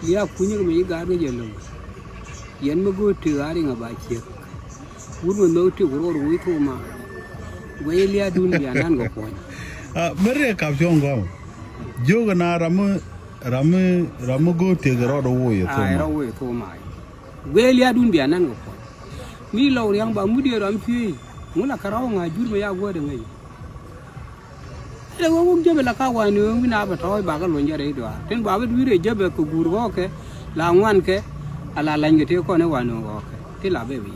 lia kunyi me ga ga yelo yen mo go ti ari nga ba che wur mo no ti wur wi to ma we lia dun ya nan go ko mere ka jongo joga na ramu go ti ga ro wo yo to ma ro wo to ma we lia dun ya nan go ko mi law yang ba mu de ram fi muna karawo nga jur me ya go de ngai le wo jebe la ka wa ni mi na ba toy ba ga lo njare do ten ba ba wi re jebe ko gur go ke la ngwan ke ala la ngete ko ne wa no go ke ti la be bi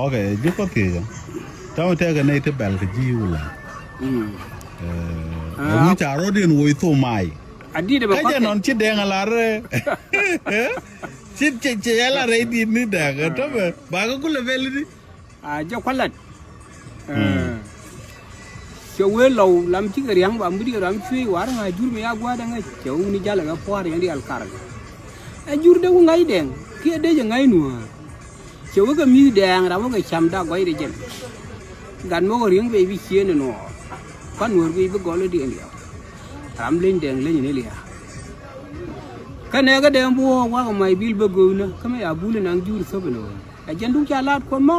okay ju ko ke ja taw te ga nei te bel ke ji wala mi ta ro din wo to mai adi de ba ka ja non chi de ngala re chi ya la re di ni da ga to ba ga ku le bel di a ja kwalat cho we law lam chi ga yang ba mu di ram chui war nga jur me ya gwa da nga cho ni jala ga por yang di al kar a jur de ngai den ki de je ngai nu cho ga mi dang ra ga cham da goi de jen gan mo rieng be bi chie ne no pan nur bi go le di ndia ram len den len ne lia ka ne ga de bu wa ga mai bil ba go na ka me ya bu le nang jur so be no a jen du cha lat ko mo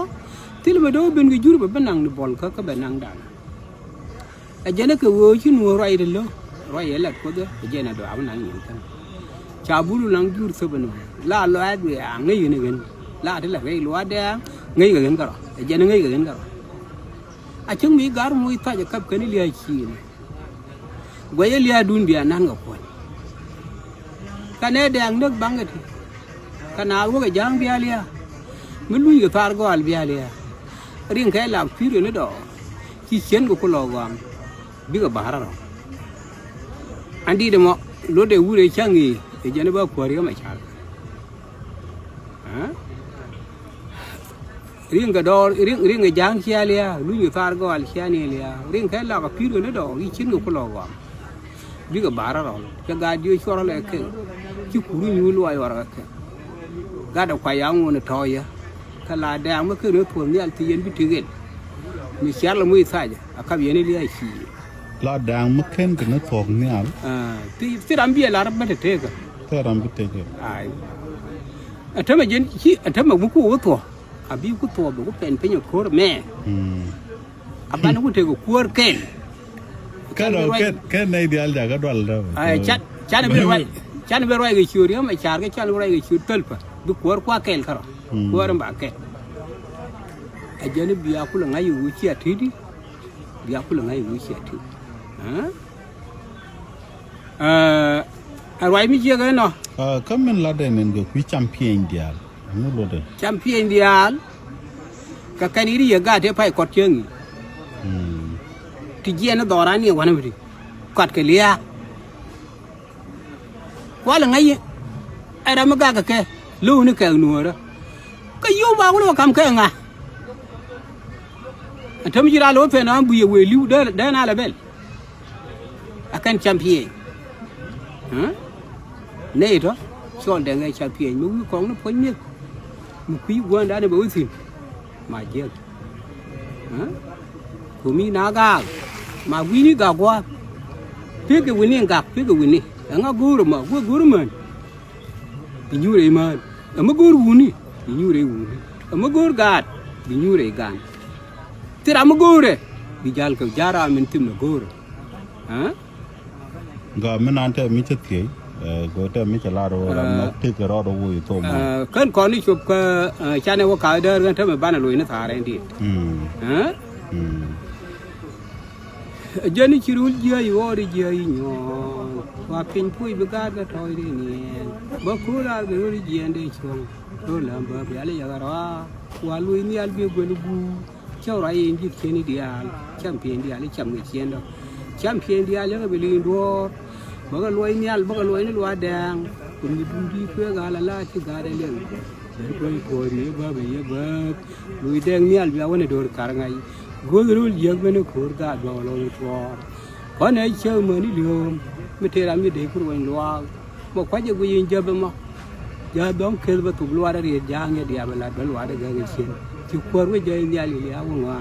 til me do ben ga jur ba benang ni bol ka ba nang da a jena ke wo chi no rai de lo rai la ko de a jena do abna ni kan cha bulu lang jur so bano la lo a de a ngai ne gen la de la ngai lo de ngai ga gen ka a jena ngai ga gen ka a chung mi gar mu ta ja kap kan li a chi ne go ye li a dun bi nan ga ko ka ne de ang nak bang ga ti kana wo ga jang bi a li a mi lu ga tar go al bi a li a rin kai la pi ne do chi chen go ko lo gam biga bahara ro andi de mo lo de wure changi e jene ba ko riga ma char ha ring ga dor ring ga jang chia lia lu yu far go al chia ni lia ring kai la ga piru ne do ri chin ko lo wa biga bahara ro ga ga dio choro le ke chi kuru nyu lu ai war ga ke ga da kwa yang ne to ya kala da ma ke no to ni al ti yen bi ti gen mi char la mu sa ja akab yen lia chi la dang ma ken ke na thok ni al ti ram bi la ba te ga te ram bi te ga ai atama jen chi atama bu ku to abi ku to bu pen pe nyo ko me abana ku te ko kur ken ken nei dial ja ga dal da ai chan be roi ga churi ma char ga chan roi ga churi telpa bu kur kwa ken karo kur ba ken a jen bi akula ngai wu chi atidi bi akula ngai wu chi atidi arwai mi je ga no kamen la de nen go ku champion dial mu lo de champion dial ka kaniri ya ga te pai kot cheng ti je na dora ni wana mi kot ke lia wala ngai ara ma ga ke lu ni ka nu ra ka yu ba ko kam ke nga atam jira lo fe na bu ye we liu da na la bel akan champion nei đó chọn để ngay champion mới có nó có nhất một quý quan đã được bố gì mà chưa của mi ná ga mà quý ní ga qua phía cái quý ní gặp phía cái quý ní nó gù rồi mà gù rồi mà thì như vậy mà ở mức gù rồi ní thì như vậy ở mức gù gạt thì như vậy gạt thế là mức gù rồi thì giờ cái giá ra mình tìm là gù rồi ga men ante mi chet ke go te mi chala ro ra na te ke ro do wo to ma kan ko ni chup ka chane wo ka der kan te ba na lo ni tha re ndi jeni chirul je yo ri je nyo wa pin pui bi ga ga thoi ri ni ba ku ra ga ri je ande chong do la ba ya le ya ga ra wa lu ni al bi go lu bu chau ra yin ji cheni dial champion dial cham ni chen do champion dial ga bi li do ba ga lo ni al ba ga lo ni lo dang kun ni dun di pe ga la chi ga de le ko ri ba ba ye ba lu dang ni al bi wa ne do kar ngai go ru ye ga ne ko ga do lo ni to ko ne che mo ni lo mi te ra mi de ku ro ni lo mo kwa je go yin je ba mo ja dong ke ba tu lo ara ri ja nge dia ba la ba lo ara ga ge chen chi ko ro je ni al li ya wa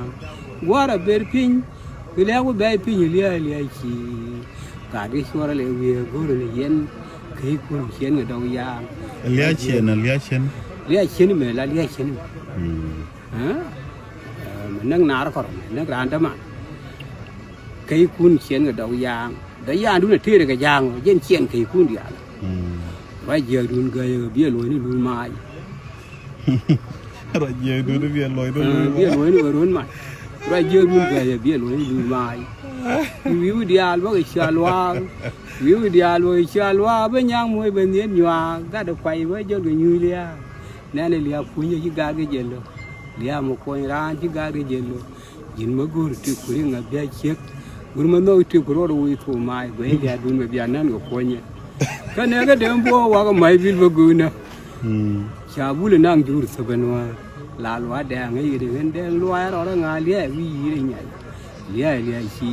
wa ra ber pin ile ko be pin li chi ka di suara le wi go ro ni yen cái cuốn chiến người đầu giang lia chen mẹ là lia chiến hả nâng ná đó còn nâng ran đó mà cái cuốn chiến người đầu giang đấy giang đúng là thế là cái giang trên chiến cái cuốn đi à bây giờ đun gây bia lối nó đun mai rồi giờ đun nó bia lối nó đun mai bây giờ đun gây bia lối nó đun mai view dial với chia loa bên nhang môi bên nhện nhòa ga được quay với cho người như lia nên là lia phun như cái ga cái gì luôn lia một con ra cái ga cái gì luôn nhìn mà guru thì kuri ngập bia chiếc guru mà nói thì guru rồi thu mai với lia đun mà bia năn của con nhỉ cái này cái đêm bữa qua cái máy pin với guru nè cha bule nang jur sebenwa la loa đèn cái gì đèn loa đó ngay lia vì gì đấy nhỉ lia chi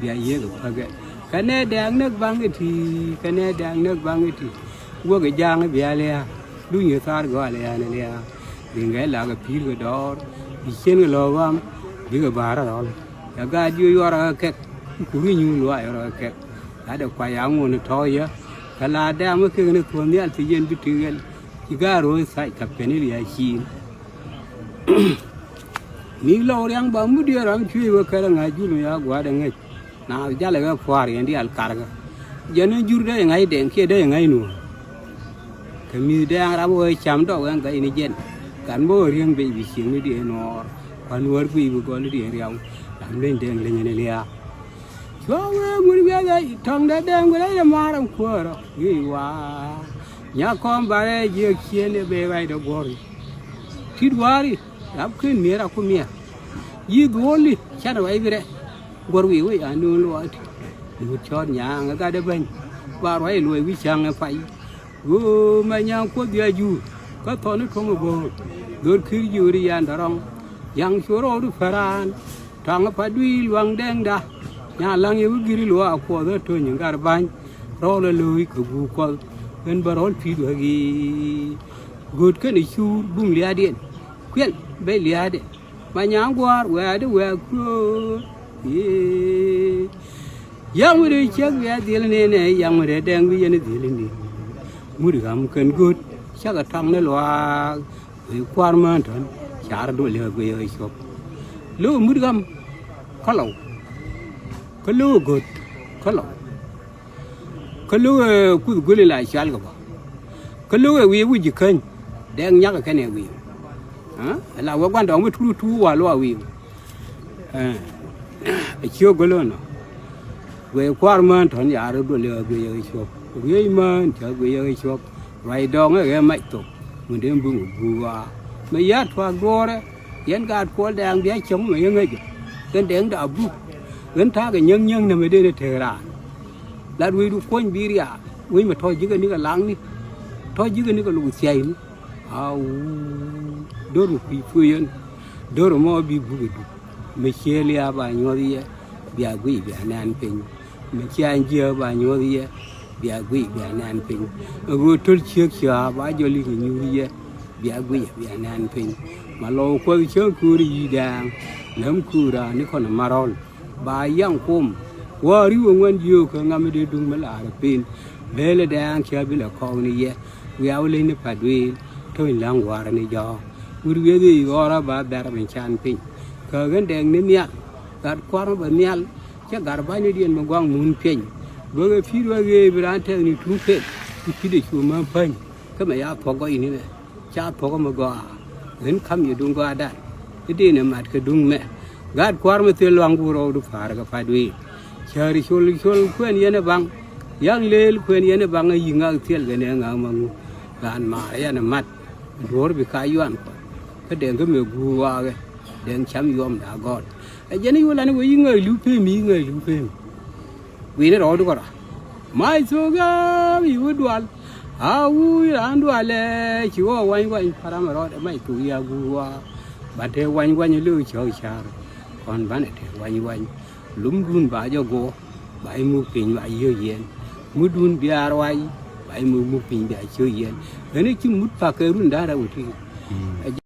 lia ye cái này đèn nước vàng cái này đèn nước vàng thì qua cái giang cái bia lia đu nhiều sao gọi là này lia thì cái là cái pin cái đó thì trên cái lò vam đi cái bar đó cái điều đó cái curi nhiều loa đó cái ada quay áo nó thôi á cái là đèn mới cái này thuần đi thì dân biết cái cái rồi sai tập cái này lia chi mi lâu yang bám mu dia ram chui wa kara ngaju lu ya gwa da ngai na jala ga kwar yendi al karga jana jur da ngai den ke da ngai nu ke mi da ra bo cham do ga ngai ni jen kan bo rieng be bi sing ni di no kan wor bi bu ko ni di riau dam len den len ne lia so we mu bi ga thong da den ga da ma ram ko ro yi wa nya kom ba re je kien ne be ga do gori tidwari ap khen mera ko mia yi goli chana wai vire gorwi we anu lo ati lu chon nya ga da ban ba roi lu wi chang fai go ma nya ko dia ju ka thon ko bo dor khir ju ri yan darong yang choro du faran tang pa dui luang deng da nya lang yu giri lo a ko da to nyin gar ban ro le lu ko bu ko ben barol phi do gi god ka ni chu bung lia điện khuyên bây lia điện mà nhang qua về đó về cô yang người chắc về đi lên này yang người đang bây giờ đi lên đi mua được làm cơn god chắc là thằng nó loa qua mà thằng chả đôi lừa về ở shop lu mua được làm có lâu có lu god có lu cứ gửi lại chán cả có lu về vui gì khen đang nhắc cái này về là quan trọng với thu vào lo vì chưa có lớn về qua mà thằng nhà đó đuổi lừa về shop về mà chờ về shop vài đòn cái máy tục mình đem bung bùa mà giá thoa go đó hiện cả có đang bé chống mà như cái đèn đã bu gần thà cái nhân này mới đi để ra là đuôi đu quanh bia với mà thôi chứ cái này cái láng đi thôi chứ cái này cái lục xay đôi một bị phơi đôi một mò bị bụi mấy xe lia bà nhớ đi bia quỷ bia nan pin mấy xe anh chưa bà nhớ đi bia quỷ bia nan pin rồi tôi chưa chờ bà cho đi nhiều đi bia quỷ bia nan pin mà lâu qua chơi cua đi đàng nấm cua ra nó còn là maron bà yang com qua riu ngon nhiều cái ngắm đi đúng mới là pin về là đang chơi bị là con này về áo lên nó phải đuôi thôi lang qua này do người về thì gọi bà đã mình chán pin cái vấn đề này nhá gạt qua nó bên nhá chắc gạt bao nhiêu điện mà quăng muốn pin với cái phía ngoài cái bên theo như thú pin cái phía để chùa mà pin cái mày áp phô cái này cha phô mà gọi đến khăm gì đúng qua đây cái đi này mà cái đúng mẹ gạt qua mà tiêu loang bù rồi được phá cái phải đuôi chờ đi xôi khuyên yên nó bằng yang lel khuyên yên nó bằng cái gì ngang thiệt cái này ngang mà gạt mà yên nó mặt rồi bị khai yuan cái đèn cái miệng bùa cái đèn chấm yom đã gọt cái này là nó với người lưu phê vì nó rồi được rồi mai số ga bị vứt đoan ui ăn đoan lệ chỉ có quanh para mà rồi mấy tụi ya bùa bạn theo quanh như lưu chơi chả còn bạn này theo quanh lúm đun bà cho go bảy mua pin bảy dưa yên mua đun bia rồi bảy mua pin bảy dưa yên cái này chứ mút pha cái đun đã đâu thì